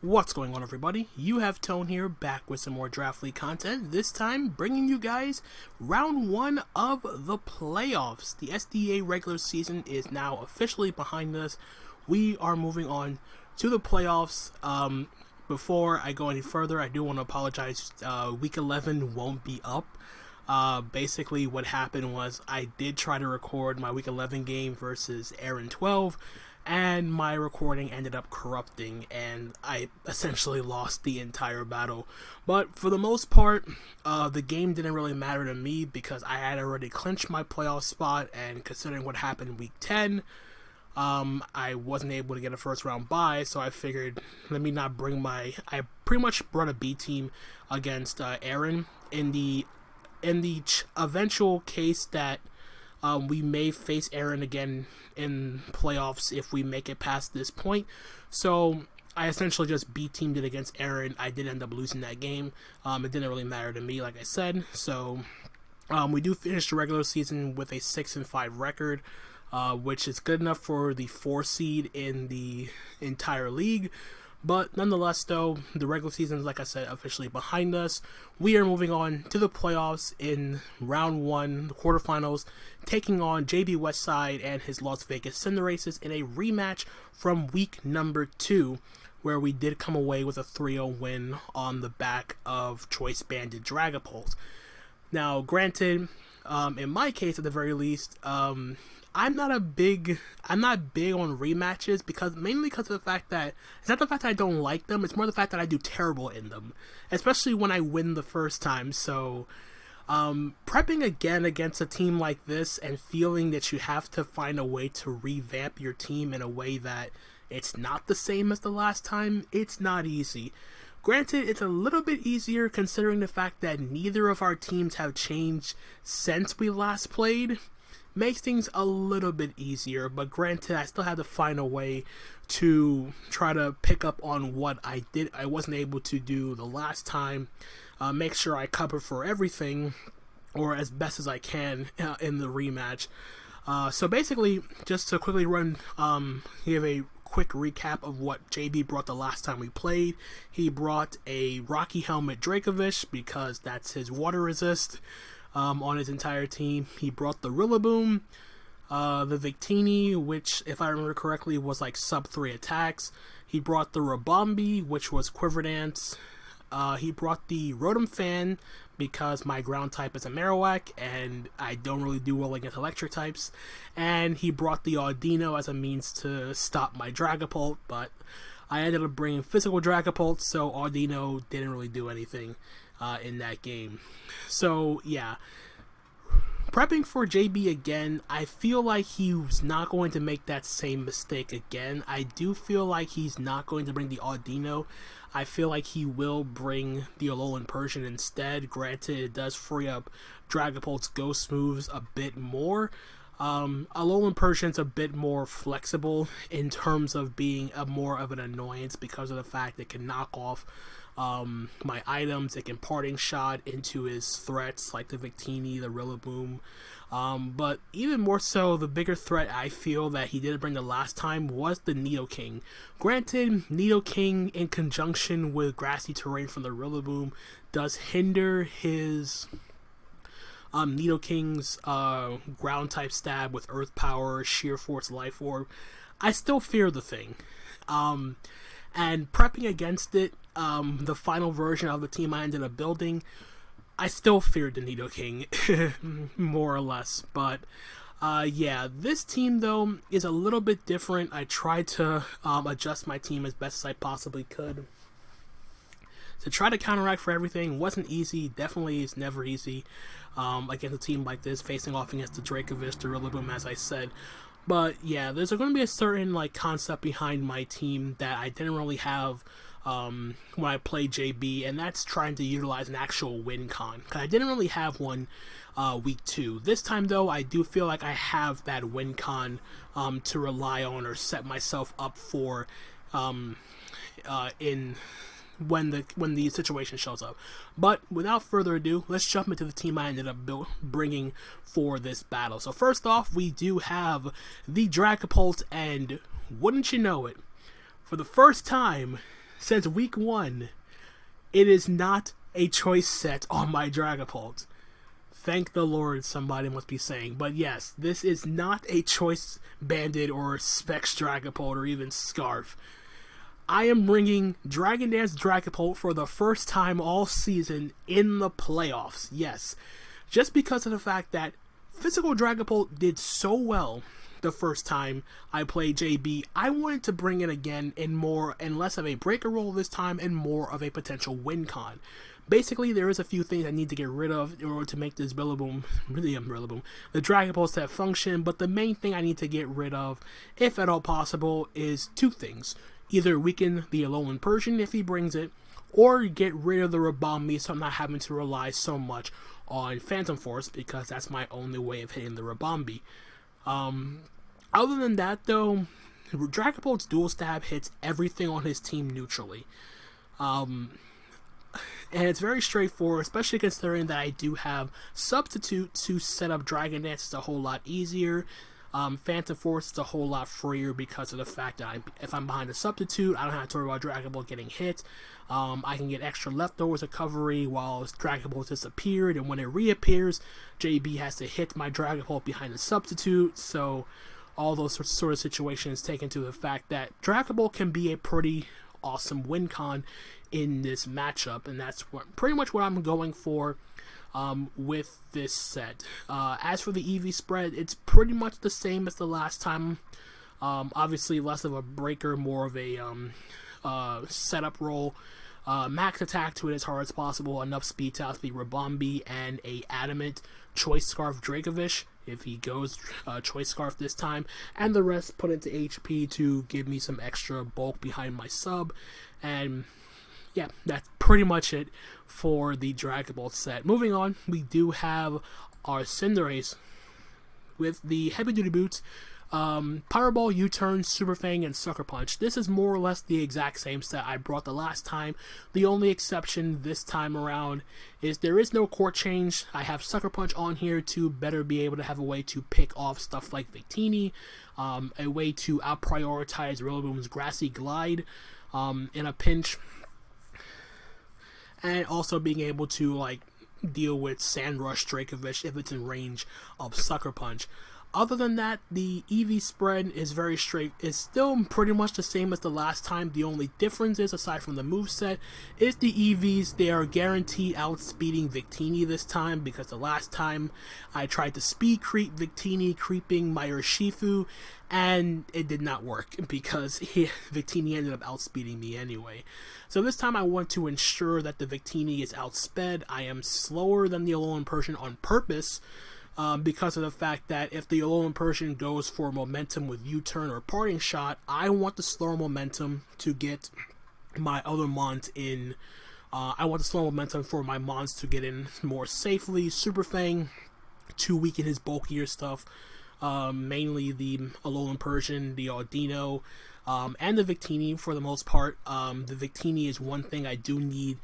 What's going on, everybody? You have Tone here, back with some more Draft League content, this time bringing you guys round 1 of the playoffs. The SDA regular season is now officially behind us. We are moving on to the playoffs. Before I go any further, I do want to apologize. Week 11 won't be up. Basically what happened was I did try to record my Week 11 game versus Aaron 12, and my recording ended up corrupting, and I essentially lost the entire battle. But for the most part, the game didn't really matter to me because I had already clinched my playoff spot, and considering what happened in Week 10, I wasn't able to get a first round bye, so I figured let me not bring I pretty much brought a B team against Aaron in the eventual case that we may face Aaron again in playoffs if we make it past this point. So I essentially just B-teamed it against Aaron. I did end up losing that game. It didn't really matter to me, like I said. So we do finish the regular season with a 6-5 record, which is good enough for the 4 seed in the entire league. But nonetheless, though, the regular season is, like I said, officially behind us. We are moving on to the playoffs in round 1, the quarterfinals, taking on JBWestside and his Las Vegas Cinderaces in a rematch from week number 2, where we did come away with a 3-0 win on the back of Choice Banded Dragapult. Now, granted, in my case, at the very least, I'm not big on rematches mainly because of the fact that it's not the fact that I don't like them, it's more the fact that I do terrible in them, especially when I win the first time. So prepping again against a team like this and feeling that you have to find a way to revamp your team in a way that it's not the same as the last time, it's not easy. Granted, it's a little bit easier considering the fact that neither of our teams have changed since we last played. Makes things a little bit easier, but granted, I still had to find a way to try to pick up on what I wasn't able to do the last time, make sure I cover for everything, or as best as I can in the rematch. So basically, just to quickly give a quick recap of what JB brought the last time we played. He brought a Rocky Helmet Dracovish because that's his water resist. On his entire team. He brought the Rillaboom, the Victini, which, if I remember correctly, was like sub 3 attacks. He brought the Rabombi, which was Quiver Dance. He brought the Rotom Fan, because my ground type is a Marowak, and I don't really do well against electric types. And he brought the Audino as a means to stop my Dragapult, but I ended up bringing physical Dragapult, so Audino didn't really do anything in that game. So yeah, prepping for JB again, I feel like he's not going to make that same mistake again. I do feel like he's not going to bring the Audino. I feel like he will bring the Alolan Persian instead. Granted, it does free up Dragapult's ghost moves a bit more. Alolan Persian's a bit more flexible in terms of being more of an annoyance because of the fact it can knock off my items. It can parting shot into his threats like the Victini, the Rillaboom. But even more so, the bigger threat I feel that he didn't bring the last time was the Nidoking. Granted, Nidoking in conjunction with grassy terrain from the Rillaboom does hinder his Nidoking's ground type stab with Earth Power, Sheer Force, Life Orb. I still fear the thing. And prepping against it, the final version of the team I ended up building, I still feared the Nidoking, more or less. But yeah, this team though is a little bit different. I tried to adjust my team as best as I possibly could. To try to counteract for everything wasn't easy. Definitely is never easy against a team like this, facing off against the Dracovish, the Rillaboom, as I said. But yeah, there's going to be a certain concept behind my team that I didn't really have when I played JB, and that's trying to utilize an actual win con, because I didn't really have one week 2. This time though, I do feel like I have that win con to rely on or set myself up for when the situation shows up. But without further ado, let's jump into the team I ended up bringing for this battle. So first off, we do have the Dragapult, and wouldn't you know it, for the first time, since week 1, it is not a choice set on my Dragapult. Thank the Lord, somebody must be saying. But yes, this is not a choice banded or Specs Dragapult or even Scarf. I am bringing Dragon Dance Dragapult for the first time all season in the playoffs. Yes, just because of the fact that Physical Dragapult did so well the first time I played JB, I wanted to bring it again in more and less of a breaker role this time and more of a potential win con. Basically, there is a few things I need to get rid of in order to make this the Dragapult set function, but the main thing I need to get rid of, if at all possible, is two things. Either weaken the Alolan Persian if he brings it, or get rid of the Rabombi so I'm not having to rely so much on Phantom Force, because that's my only way of hitting the Rabombi. Other than that, though, Dragapult's Dual Stab hits everything on his team neutrally. And it's very straightforward, especially considering that I do have Substitute to set up Dragon Dance. It's a whole lot easier. Phantom Force is a whole lot freer because of the fact that if I'm behind a Substitute, I don't have to worry about Dragapult getting hit. I can get extra leftovers recovery while Dragapult disappeared, and when it reappears, JB has to hit my Dragapult behind the Substitute. So all those sort of situations take into the fact that Dragapult can be a pretty awesome win con in this matchup, and that's pretty much what I'm going for with this set. As for the EV spread, it's pretty much the same as the last time. Obviously less of a breaker, more of a setup role. Max attack to it as hard as possible, enough speed to out the Rabombi, and a adamant Choice Scarf Dracovish if he goes Choice Scarf this time, and the rest put into HP to give me some extra bulk behind my sub. And yeah, that's pretty much it for the Dragapult set. Moving on, we do have our Cinderace with the Heavy Duty Boots, Power Ball, U-Turn, Super Fang, and Sucker Punch. This is more or less the exact same set I brought the last time. The only exception this time around is there is no core change. I have Sucker Punch on here to better be able to have a way to pick off stuff like Victini, a way to out-prioritize Rillaboom's Grassy Glide in a pinch, and also being able to deal with Sandrush Dracovish if it's in range of Sucker Punch. Other than that, the EV spread is very straight. It's still pretty much the same as the last time. The only difference is, aside from the moveset, is the EVs. They are guaranteed outspeeding Victini this time, because the last time I tried to speed creep Victini, creeping my Urshifu, and it did not work because Victini ended up outspeeding me anyway. So this time I want to ensure that the Victini is outsped. I am slower than the Alolan Persian on purpose, because of the fact that if the Alolan Persian goes for momentum with U-Turn or Parting Shot, I want the slower momentum to get my other Mons in. I want the slower momentum for my Mons to get in more safely. Super Fang to weaken his bulkier stuff, mainly the Alolan Persian, the Audino, and the Victini for the most part. The Victini is one thing I do need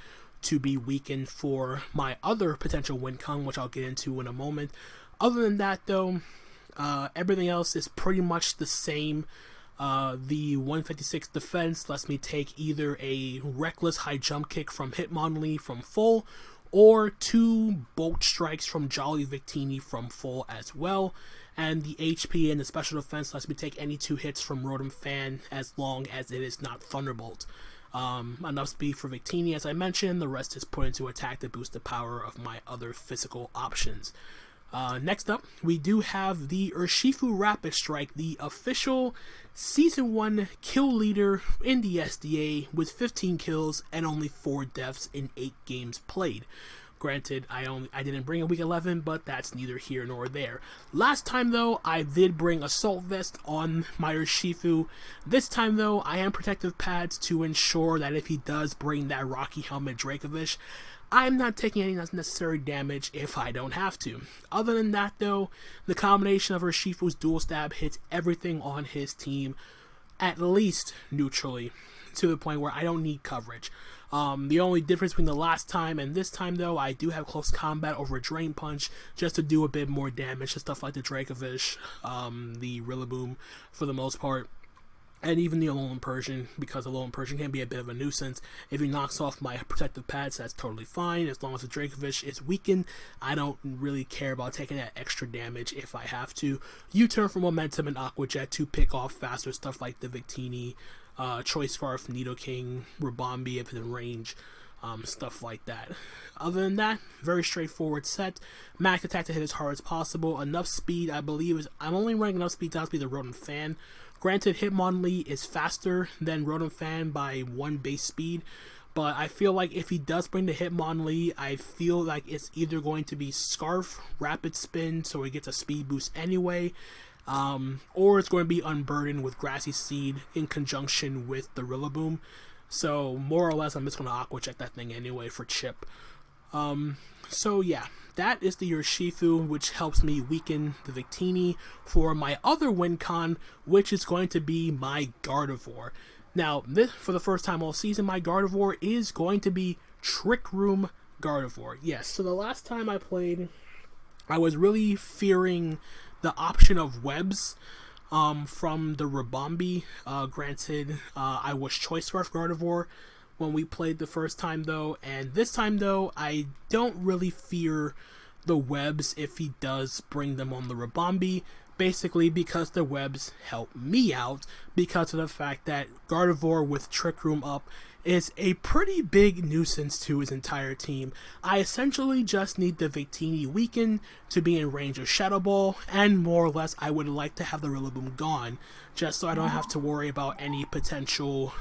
to be weakened for my other potential win con, which I'll get into in a moment. Other than that, though, everything else is pretty much the same. The 156 defense lets me take either a reckless high jump kick from Hitmonlee from full, or 2 bolt strikes from Jolly Victini from full as well. And the HP and the special defense lets me take any 2 hits from Rotom Fan as long as it is not Thunderbolt. Enough speed for Victini, as I mentioned. The rest is put into attack to boost the power of my other physical options. Next up, we do have the Urshifu Rapid Strike, the official Season 1 kill leader in the SDA, with 15 kills and only 4 deaths in 8 games played. Granted, I didn't bring a week 11, but that's neither here nor there. Last time, though, I did bring Assault Vest on my Urshifu. This time, though, I am Protective Pads to ensure that if he does bring that Rocky Helmet Dracovish, I'm not taking any unnecessary damage if I don't have to. Other than that, though, the combination of Urshifu's Dual Stab hits everything on his team, at least neutrally, to the point where I don't need coverage. The only difference between the last time and this time, though, I do have close combat over Drain Punch just to do a bit more damage to stuff like the Dracovish, the Rillaboom for the most part. And even the Alolan Persian, because Alolan Persian can be a bit of a nuisance. If he knocks off my protective pads, that's totally fine. As long as the Dracovish is weakened, I don't really care about taking that extra damage if I have to. U-turn for momentum and Aqua Jet to pick off faster stuff like the Victini, Choice Scarf, Nidoking, Rabombi if it's in range. Stuff like that. Other than that, very straightforward set. Max attack to hit as hard as possible. Enough speed, I believe, I'm only running enough speed to be the Rotom Fan. Granted, Hitmonlee is faster than Rotom Fan by 1 base speed, but I feel like if he does bring the Hitmonlee, I feel like it's either going to be Scarf, Rapid Spin, so he gets a speed boost anyway, or it's going to be Unburdened with Grassy Seed in conjunction with the Rillaboom. So, more or less, I'm just going to Aqua Check that thing anyway for Chip. So yeah, that is the Urshifu, which helps me weaken the Victini for my other win con, which is going to be my Gardevoir. Now, this, for the first time all season, my Gardevoir is going to be Trick Room Gardevoir. Yes, so the last time I played, I was really fearing the option of webs from the Rabombi. Granted, I was Choice Scarf Gardevoir when we played the first time though, and this time though, I don't really fear the webs if he does bring them on the Rabombi, basically because the webs help me out because of the fact that Gardevoir with Trick Room up is a pretty big nuisance to his entire team. I essentially just need the Victini weakened to be in range of Shadow Ball, and more or less I would like to have the Rillaboom gone, just so I don't have to worry about any potential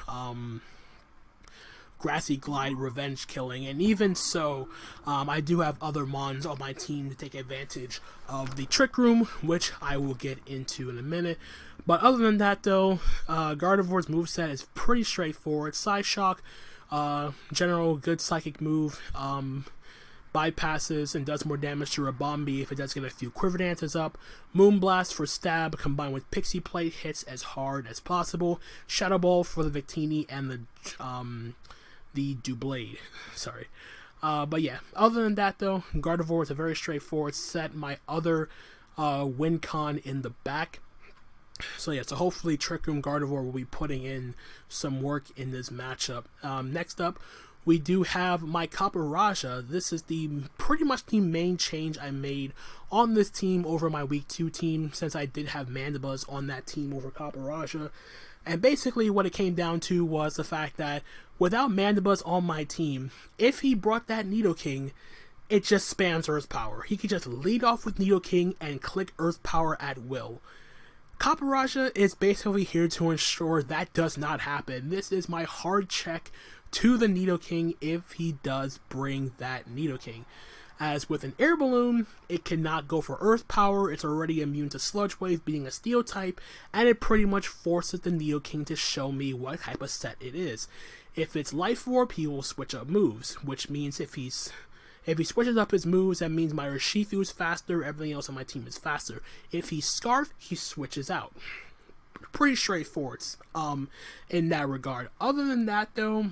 Grassy Glide revenge killing. And even so, I do have other mons on my team to take advantage of the Trick Room, which I will get into in a minute. But other than that though, Gardevoir's moveset is pretty straightforward. Side Shock, general good psychic move, bypasses and does more damage to Rabombi if it does get a few Quiver Dances up. Moonblast for stab combined with Pixie Plate hits as hard as possible. Shadow Ball for the Victini and the Doublade. Sorry. But yeah, other than that though, Gardevoir is a very straightforward set. My other win con in the back. So yeah, so hopefully Trick Room Gardevoir will be putting in some work in this matchup. Next up, we do have my Copperajah. This is pretty much the main change I made on this team over my Week 2 team, since I did have Mandibuzz on that team over Copperajah. And basically what it came down to was the fact that without Mandibuzz on my team, if he brought that Nidoking, it just spams Earth Power. He could just lead off with Nidoking and click Earth Power at will. Copperajah is basically here to ensure that does not happen. This is my hard check to the Nidoking if he does bring that Nidoking. As with an Air Balloon, it cannot go for Earth Power, it's already immune to Sludge Wave being a Steel type, and it pretty much forces the Nidoking to show me what type of set it is. If it's Life Orb, he will switch up moves, which means if he switches up his moves, that means my Urshifu is faster, everything else on my team is faster. If he's Scarf, he switches out. Pretty straightforward in that regard. Other than that though,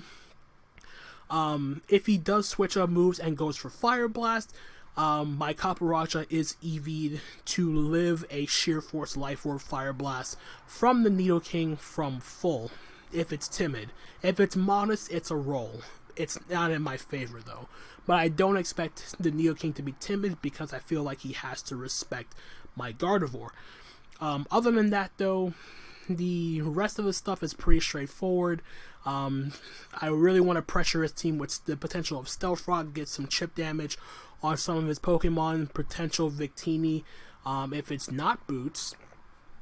if he does switch up moves and goes for Fire Blast, my Copperajah is EV'd to live a Sheer Force Life Orb Fire Blast from the Nidoking from full, if it's timid. If it's modest, it's a roll. It's not in my favor though. But I don't expect the Nidoking to be timid because I feel like he has to respect my Gardevoir. Other than that though, the rest of the stuff is pretty straightforward. I really want to pressure his team with the potential of Stealth Rock, get some chip damage on some of his Pokemon, potential Victini, if it's not Boots.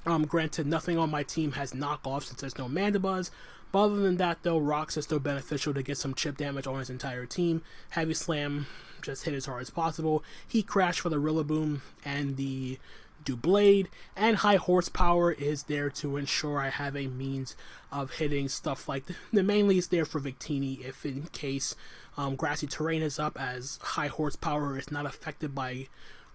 Granted, nothing on my team has knockoff since there's no Mandibuzz, but other than that though, Rocks is still beneficial to get some chip damage on his entire team. Heavy Slam, just hit as hard as possible. Heat Crash for the Rillaboom and the Doublade, and High Horsepower is there to ensure I have a means of hitting stuff like mainly is there for Victini if in case grassy terrain is up, as High Horsepower is not affected by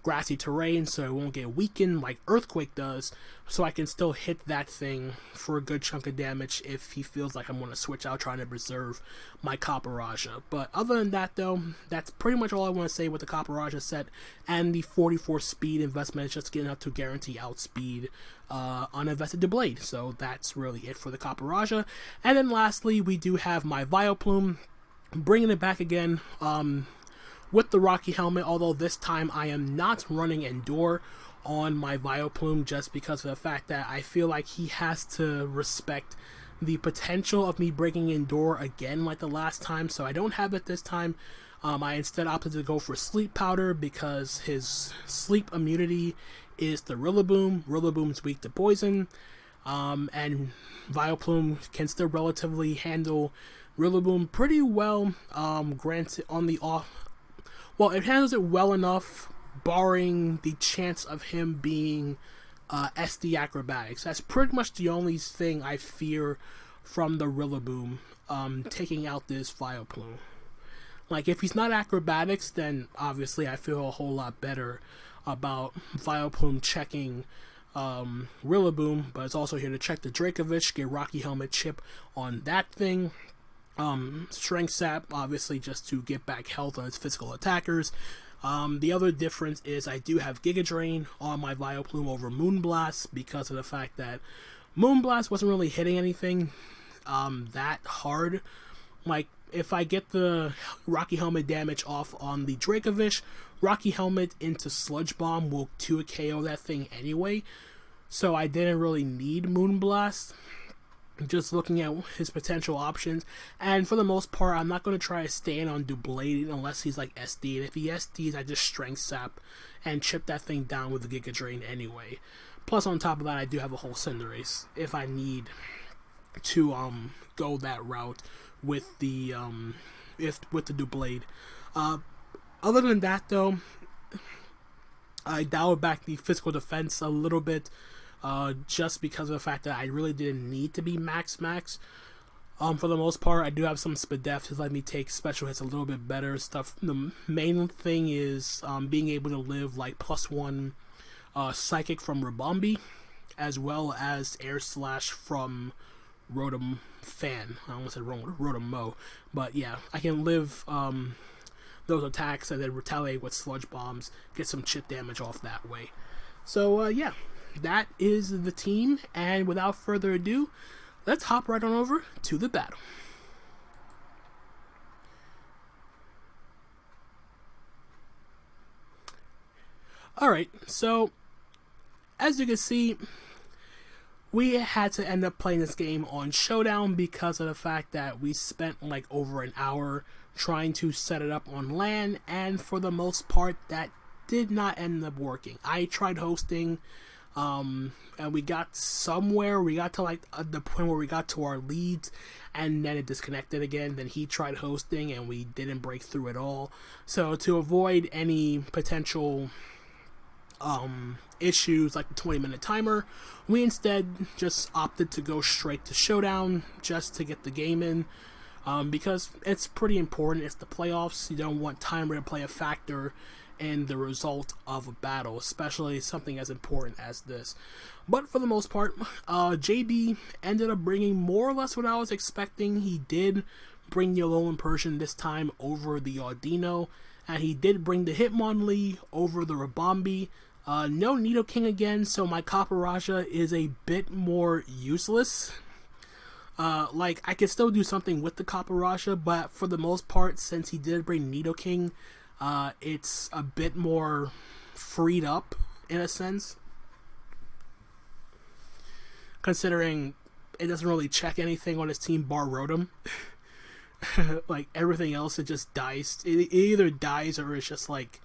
grassy terrain, so it won't get weakened like Earthquake does, so I can still hit that thing for a good chunk of damage if he feels like I'm going to switch out trying to preserve my Copperajah. But other than that though, that's pretty much all I want to say with the Copperajah set, and the 44 speed investment is just getting up to guarantee outspeed uninvested Doublade. So that's really it for the Copperajah. And then lastly, we do have my Vileplume, bringing it back again with the Rocky Helmet, although this time I am not running Endure on my Vileplume just because of the fact that I feel like he has to respect the potential of me breaking Endure again like the last time, so I don't have it this time. I instead opted to go for Sleep Powder because his sleep immunity is the Rillaboom. Rillaboom's weak to poison, and Vileplume can still relatively handle Rillaboom pretty well. Granted, on the off, well, it handles it well enough, barring the chance of him being SD Acrobatics. That's pretty much the only thing I fear from the Rillaboom taking out this Vileplume. Like, if he's not Acrobatics, then obviously I feel a whole lot better about Vileplume checking Rillaboom, but it's also here to check the Dracovish, get Rocky Helmet chip on that thing. Strength Sap, obviously, just to get back health on its physical attackers. The other difference is I do have Giga Drain on my Vileplume over Moonblast because of the fact that Moonblast wasn't really hitting anything that hard. Like, if I get the Rocky Helmet damage off on the Dracovish, Rocky Helmet into Sludge Bomb will 2 KO that thing anyway, so I didn't really need Moonblast. Just looking at his potential options, and for the most part, I'm not going to try to stand on Doublade unless he's like SD, and if he SDs, I just Strength Sap and chip that thing down with the Giga Drain anyway. Plus, on top of that, I do have a whole Cinderace if I need to go that route with the with the Doublade. Other than that, though, I dialed back the physical defense a little bit. Just because of the fact that I really didn't need to be max. For the most part, I do have some Spadef to let me take special hits a little bit better stuff. The main thing is being able to live like +1 Psychic from Rabombi, as well as Air Slash from Rotom Fan. I almost said Rotom Mo, but yeah, I can live those attacks and then retaliate with Sludge Bombs, get some chip damage off that way. So yeah. That is the team, and without further ado, let's hop right on over to the battle. Alright, so as you can see, we had to end up playing this game on Showdown because of the fact that we spent like over an hour trying to set it up on LAN, and for the most part that did not end up working. I tried hosting, and we got somewhere. We got to like the point where we got to our leads, and then it disconnected again. Then he tried hosting, and we didn't break through at all. So to avoid any potential issues like the 20-minute timer, we instead just opted to go straight to Showdown just to get the game in, because it's pretty important. It's the playoffs. You don't want timer to play a factor in the result of a battle, especially something as important as this. But for the most part, JB ended up bringing more or less what I was expecting. He did bring the Alolan Persian this time over the Audino, and he did bring the Hitmonlee over the Rabombi. No Nidoking again, so my Copperajah is a bit more useless. Like, I could still do something with the Copperajah, but for the most part, since he did bring Nidoking, it's a bit more freed up, in a sense. Considering it doesn't really check anything on his team bar Rotom. Like, everything else, it just dies. It either dies or it's just like,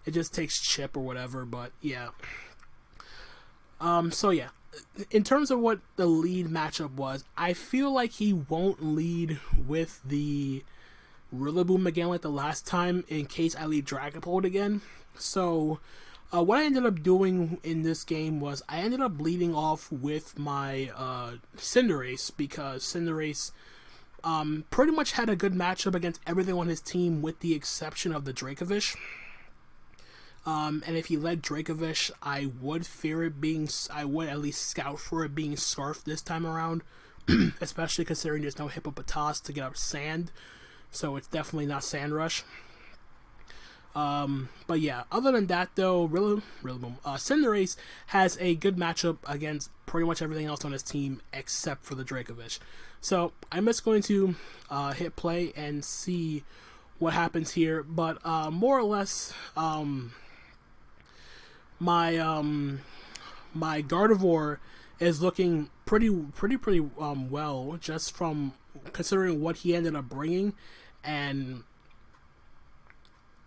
it just takes chip or whatever, but yeah. So yeah. In terms of what the lead matchup was, I feel like he won't lead with the Rillaboom again like the last time in case I lead Dragapult again. So what I ended up doing in this game was I ended up leading off with my Cinderace, because Cinderace pretty much had a good matchup against everything on his team with the exception of the Dracovish. And if he led Dracovish, I would fear it being, I would at least scout for it being Scarf this time around, especially considering there's no Hippopotas to get up Sand, so it's definitely not Sand Rush. But yeah, other than that though, Cinderace has a good matchup against pretty much everything else on his team except for the Dracovish. So I'm just going to hit play and see what happens here. But more or less, my Gardevoir is looking pretty well, just from considering what he ended up bringing, and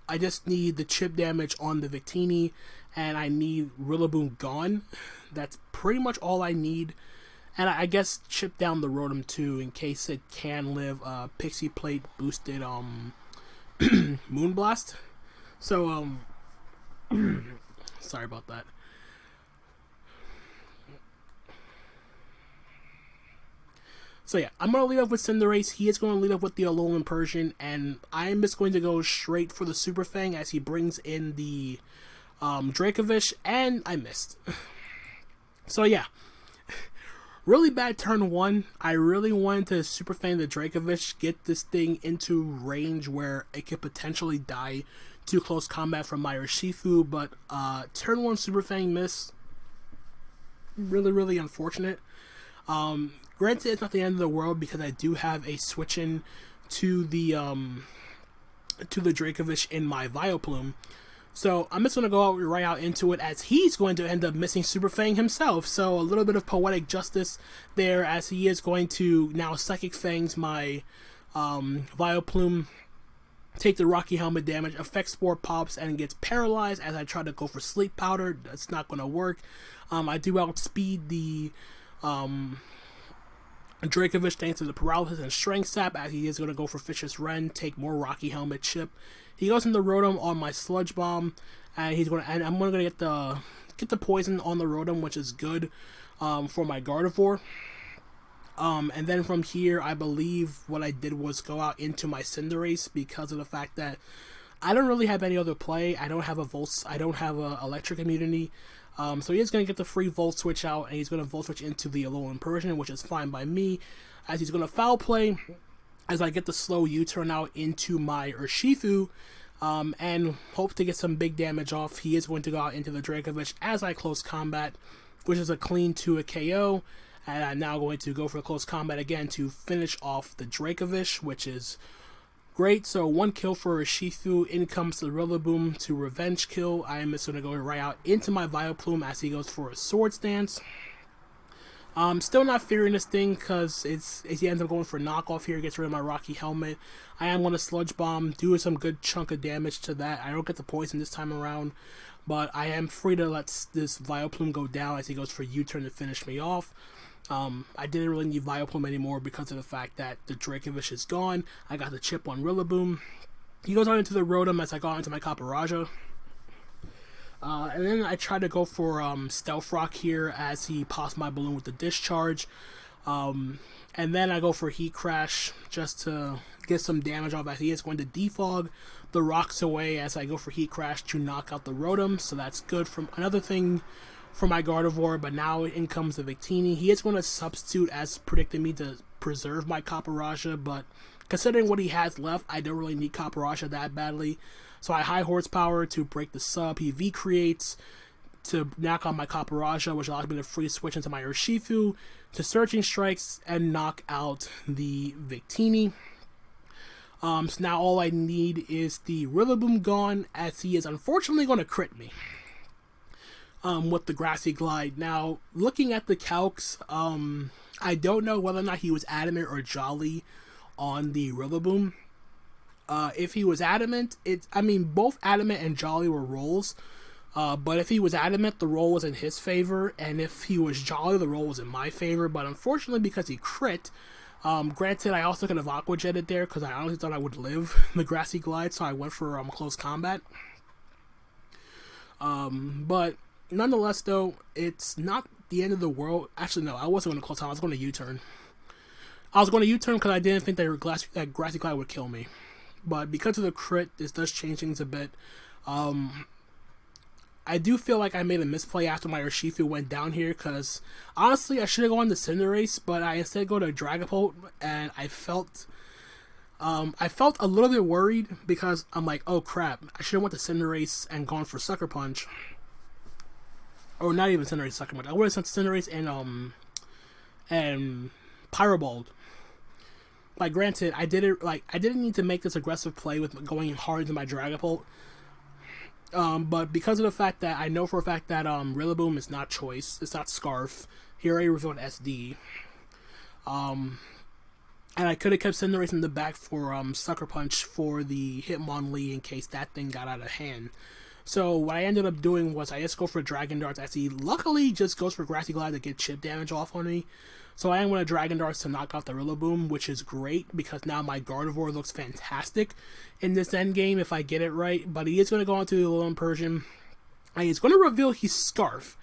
I just need the chip damage on the Victini, and I need Rillaboom gone. That's pretty much all I need. And I guess chip down the Rotom too, in case it can live Pixie Plate boosted Moonblast. So sorry about that. So yeah, I'm going to lead up with Cinderace. He is going to lead up with the Alolan Persian, and I am just going to go straight for the Super Fang as he brings in the Dracovish, and I missed. So yeah, really bad turn one. I really wanted to Super Fang the Dracovish, get this thing into range where it could potentially die to close combat from my Urshifu, but turn one Super Fang miss. Really unfortunate. Granted, it's not the end of the world because I do have a switch in to the Dracovish in my Vileplume. So I'm just going to go right out into it as he's going to end up missing Super Fang himself. So a little bit of poetic justice there as he is going to now Psychic Fangs my Vileplume, take the Rocky Helmet damage, Effect Spore pops and gets paralyzed as I try to go for Sleep Powder. That's not going to work. I do outspeed the Dracovish thanks to the Paralysis and Strength Sap as he is going to go for Vicious Rend, take more Rocky Helmet chip. He goes into Rotom on my Sludge Bomb, and I'm going to get the poison on the Rotom, which is good for my Gardevoir. And then from here, I believe what I did was go out into my Cinderace because of the fact that I don't really have any other play. I don't have a Electric immunity. So he is going to get the free Volt Switch out, and he's going to Volt Switch into the Alolan Persian, which is fine by me, as he's going to Foul Play, as I get the slow U-turn out into my Urshifu, and hope to get some big damage off. He is going to go out into the Dracovish as I close combat, which is a clean to a KO, and I'm now going to go for close combat again to finish off the Dracovish, which is great. So one kill for Urshifu. In comes the Rillaboom to revenge kill. I am just going to go right out into my Vileplume as he goes for a Swords Dance. Still not fearing this thing because he ends up going for knockoff here. Gets rid of my Rocky Helmet. I am going to Sludge Bomb, do some good chunk of damage to that. I don't get the poison this time around, but I am free to let this Vileplume go down as he goes for U-turn to finish me off. I didn't really need Vileplume anymore because of the fact that the Dracovish is gone. I got the chip on Rillaboom. He goes on into the Rotom as I got into my Caparaja. And then I try to go for Stealth Rock here as he pops my balloon with the Discharge. And then I go for Heat Crash just to get some damage off as he is going to defog the rocks away as I go for Heat Crash to knock out the Rotom. So that's good from another thing for my Gardevoir, but now in comes the Victini. He is going to substitute as predicted me to preserve my Caparaja, but considering what he has left, I don't really need Caparaja that badly. So I high horsepower to break the sub. He V-creates to knock out my Caparaja, which allows me to free switch into my Urshifu to Searching Strikes and knock out the Victini. So now all I need is the Rillaboom gone, as he is unfortunately going to crit me with the Grassy Glide. Now, looking at the calcs, I don't know whether or not he was Adamant or Jolly on the Rillaboom. If he was Adamant, both Adamant and Jolly were rolls. But if he was Adamant, the roll was in his favor, and if he was Jolly, the roll was in my favor. But unfortunately, because he crit, granted, I also could have Aqua Jetted there, because I honestly thought I would live the Grassy Glide, so I went for close combat. But nonetheless, though, it's not the end of the world. Actually, no, I wasn't going to close time. I was going to U-turn. I was going to U-turn because I didn't think that Grassy Glide would kill me. But because of the crit, this does change things a bit. I do feel like I made a misplay after my Urshifu went down here, because honestly I should have gone to Cinderace, but I instead go to Dragapult, and I felt a little bit worried because I'm like, oh crap, I should have went to Cinderace and gone for Sucker Punch. Or not even Cinderace, Sucker Punch. I would have sent Cinderace and Pyrobald. Like, granted, I didn't need to make this aggressive play with going hard into my Dragapult. But because of the fact that I know for a fact that Rillaboom is not Choice, it's not Scarf. He already revealed SD. And I could have kept Cinderace in the back for Sucker Punch for the Hitmonlee in case that thing got out of hand. So what I ended up doing was I just go for Dragon Darts, as he luckily just goes for Grassy Glide to get chip damage off on me. So I am going to Dragon Darts to knock out the Rillaboom, which is great because now my Gardevoir looks fantastic in this endgame if I get it right. But he is going to go into the Alolan Persian, and he's going to reveal his Scarf,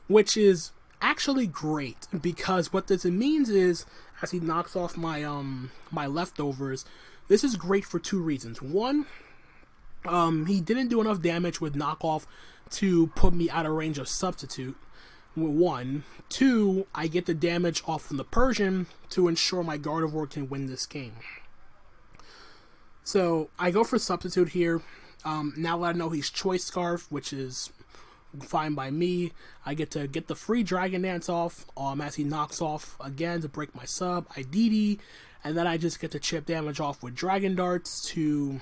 which is actually great because what this means is, as he knocks off my my leftovers, this is great for two reasons. One, he didn't do enough damage with knockoff to put me out of range of Substitute. One. Two, I get the damage off from the Persian to ensure my Gardevoir can win this game. So I go for Substitute here. Now that I know he's Choice Scarf, which is fine by me, I get to get the free Dragon Dance off as he knocks off again to break my sub. I DD, and then I just get the chip damage off with Dragon Darts to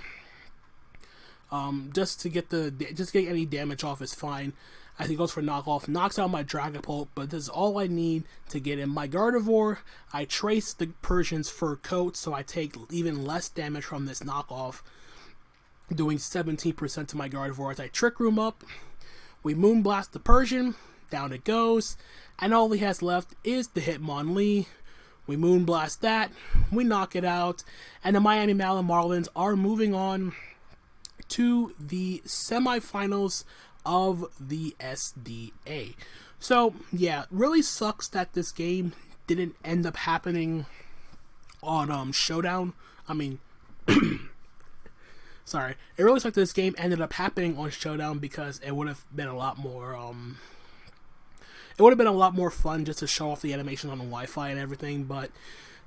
just to get any damage off is fine. As he goes for knockoff, knocks out my Dragapult, but this is all I need to get in my Gardevoir. I trace the Persian's fur coat, so I take even less damage from this knockoff, doing 17% to my Gardevoir as I Trick Room up. We Moonblast the Persian, down it goes, and all he has left is the Hitmonlee. We Moonblast that, we knock it out, and the Miami Malamarlins are moving on to the semifinals of the SDA. So yeah, really sucks that this game didn't end up happening on Showdown. I mean, sorry, it really sucks that this game ended up happening on Showdown because it would have been a lot more fun just to show off the animation on the Wi-Fi and everything. But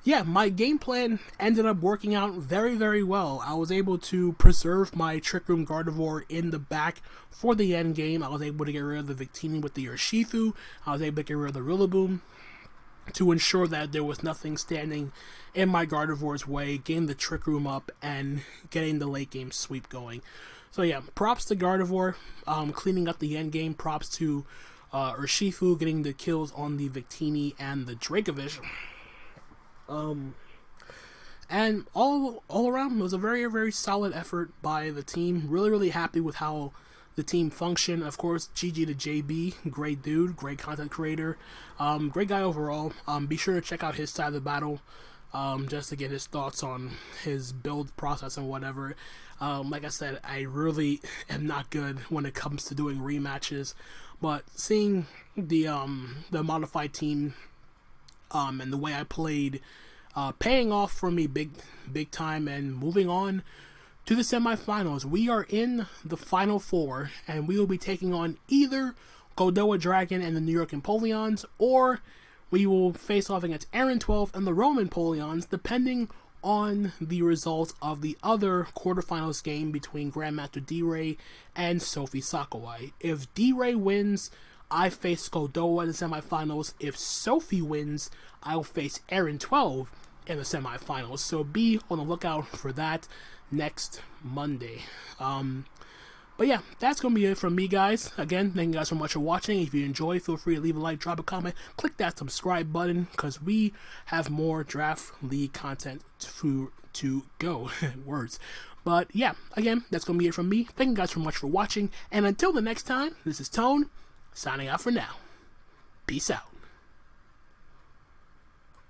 yeah, my game plan ended up working out very, very well. I was able to preserve my Trick Room Gardevoir in the back for the end game. I was able to get rid of the Victini with the Urshifu. I was able to get rid of the Rillaboom to ensure that there was nothing standing in my Gardevoir's way, getting the Trick Room up, and getting the late game sweep going. So yeah, props to Gardevoir, cleaning up the end game. Props to Urshifu getting the kills on the Victini and the Dracovish. And all around, it was a very, very solid effort by the team. Really, really happy with how the team functioned. Of course, GG to JB, great dude, great content creator, great guy overall. Be sure to check out his side of the battle, just to get his thoughts on his build process and whatever. Like I said, I really am not good when it comes to doing rematches, but seeing the modified team and the way I played, paying off for me big time, and moving on to the semifinals. We are in the final four, and we will be taking on either Goldoa Dragon and the New York Empoleons, or we will face off against Aaron 12 and the Roman Empoleons, depending on the results of the other quarterfinals game between Grandmaster D-Ray and Sophie Sakawai. If D-Ray wins, I face Goldoa in the semifinals. If Sophie wins, I'll face Aaron 12 in the semifinals. So be on the lookout for that next Monday. But yeah, that's going to be it from me, guys. Again, thank you guys so much for watching. If you enjoyed, feel free to leave a like, drop a comment, click that subscribe button, because we have more Draft League content to go. Words. But yeah, again, that's going to be it from me. Thank you guys so much for watching, and until the next time, this is Tone, signing out for now. Peace out.